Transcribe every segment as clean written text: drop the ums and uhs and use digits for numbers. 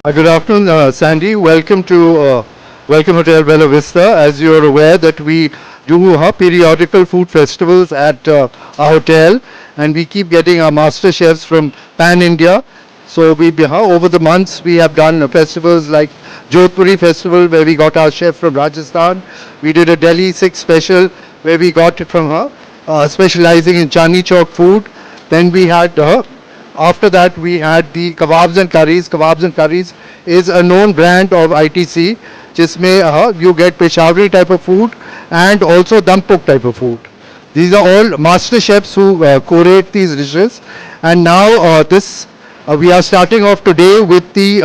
Good afternoon, Sandy. Welcome Hotel Bella Vista. As you are aware, that we do periodical food festivals at our hotel, and we keep getting our master chefs from Pan India. So over the months we have done festivals like Jodhpuri Festival, where we got our chef from Rajasthan. We did a Delhi Six Special, where we got it from her, specializing in Chani Chowk food. Then we had after that, we had the kebabs and curries. Kebabs and curries is a known brand of ITC, जिसमें you get Peshawari type of food and also dum cook type of food. These are all master chefs who curate these dishes. And now this we are starting off today with the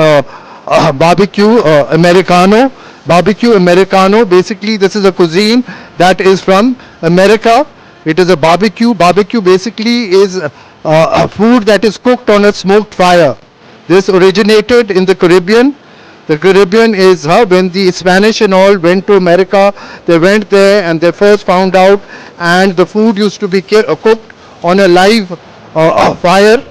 barbecue Americano. Barbecue Americano. Basically, this is a cuisine that is from America. It is a barbecue. Barbecue basically is a food that is cooked on a smoked fire. This originated in the Caribbean. The Caribbean is when the Spanish and all went to America, they went there and they first found out, and the food used to be cooked on a live fire.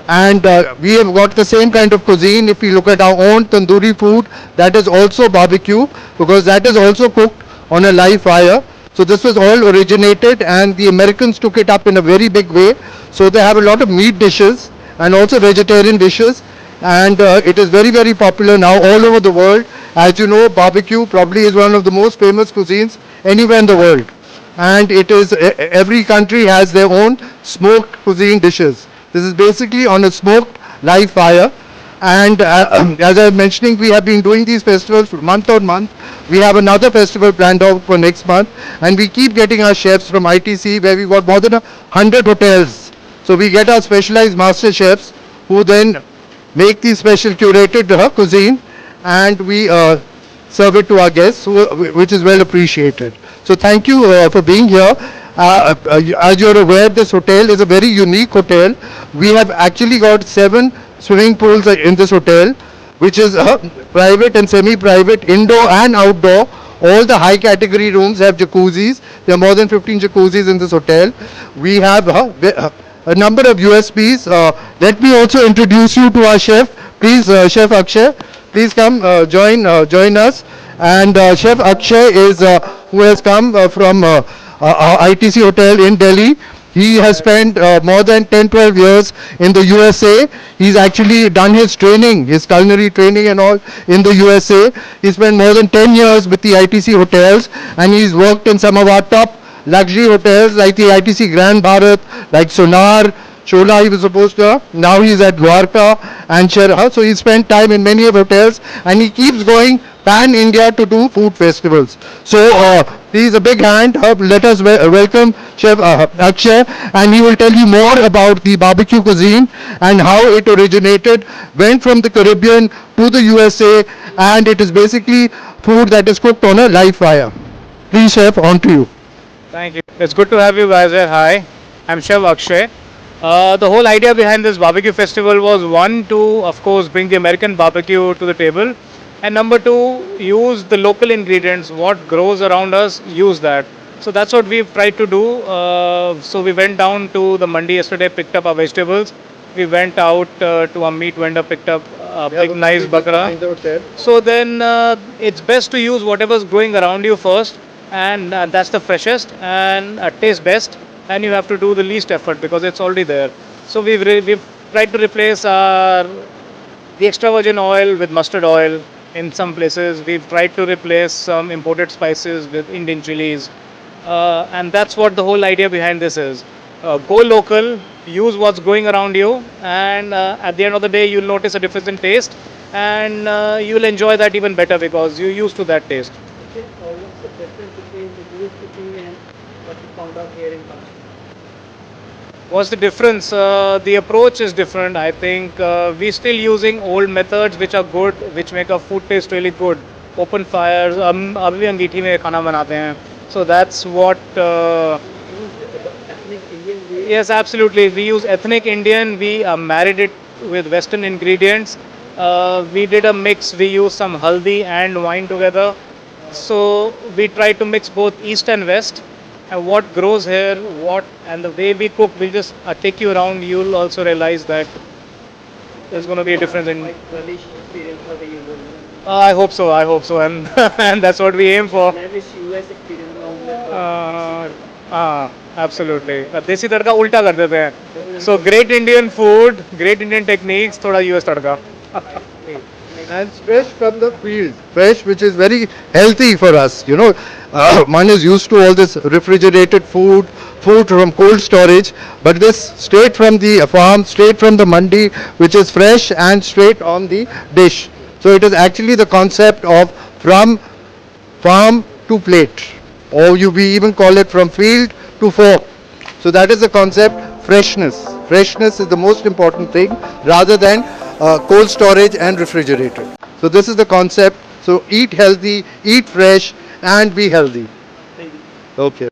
And we have got the same kind of cuisine. If you look at our own tandoori food, that is also barbecue, because that is also cooked on a live fire. So this was all originated, and the Americans took it up in a very big way. So they have a lot of meat dishes and also vegetarian dishes, and it is very, very popular now all over the world. As you know, barbecue probably is one of the most famous cuisines anywhere in the world, and it is every country has their own smoked cuisine dishes. This is basically on a smoked live fire. And as I was mentioning, we have been doing these festivals month on month. We have another festival planned out for next month, and we keep getting our chefs from ITC, where we got more than 100 hotels. So we get our specialized master chefs who then make the special curated cuisine, and we serve it to our guests, which is well appreciated. So thank you for being here. As you're aware, this hotel is a very unique hotel. We have actually got 7 swimming pools in this hotel, which is private and semi-private, indoor and outdoor. All the high category rooms have jacuzzis. There are more than 15 jacuzzis in this hotel. We have a number of USPs. Let me also introduce you to our chef. Please, Chef Akshay, please come join us. And Chef Akshay is who has come from ITC Hotel in Delhi. He has spent more than 10-12 years in the USA. He's actually done his training, his culinary training and all in the USA. He spent more than 10 years with the ITC hotels, and he's worked in some of our top luxury hotels like the ITC Grand Bharat, like Sonar, Chola he was supposed to. Now he's at Dwarka and Sherha. So he spent time in many of hotels, and he keeps going pan India to do food festivals. So please a big hand. Let us welcome Chef Akshay, and he will tell you more about the barbecue cuisine and how it originated, went from the Caribbean to the USA, and it is basically food that is cooked on a live fire. Please, Chef, on to you. Thank you. It's good to have you guys here. Hi, I'm Chef Akshay. The whole idea behind this barbecue festival was one, to of course bring the American barbecue to the table, and number two, use the local ingredients, what grows around us, use that. So that's what we've tried to do. So we went down to the mandi yesterday, picked up our vegetables. We went out to a meat vendor, picked up a big nice bakra. So then it's best to use whatever's growing around you first, and that's the freshest and tastes best. And you have to do the least effort because it's already there. So we've tried to replace the extra virgin oil with mustard oil. In some places, we've tried to replace some imported spices with Indian chilies, and that's what the whole idea behind this is. Go local, use what's going around you, and at the end of the day, you'll notice a difference in taste, and you'll enjoy that even better because you're used to that taste. Okay, what's the difference between the US cooking and what you found out here in Pakistan? What's the difference? The approach is different. I think we're still using old methods which are good, which make our food taste really good. Open fires, अभी भी अंगीठी में खाना बनाते हैं. So that's what. Use the ethnic Indian way. Yes, absolutely. We use ethnic Indian. We married it with Western ingredients. We did a mix. We used some haldi and wine together. So we try to mix both East and West. And what grows here, what and the way we cook, we'll just take you around. You'll also realize that there's going to be a difference in. Like Relish experience for the users. I hope so. I hope so, and and that's what we aim for. Lavish US experience along with Absolutely. देसी तड़का उल्टा कर देते हैं. So great Indian food, great Indian techniques, थोड़ा US tadka. And fresh from the field, fresh which is very healthy for us. You know, one is used to all this refrigerated food, food from cold storage, but this straight from the farm, straight from the mandi, which is fresh and straight on the dish. So it is actually the concept of from farm to plate, or we even call it from field to fork. So that is the concept. Freshness. Freshness is the most important thing, rather than cold storage and refrigerated. So this is the concept. So eat healthy, eat fresh, and be healthy. Okay.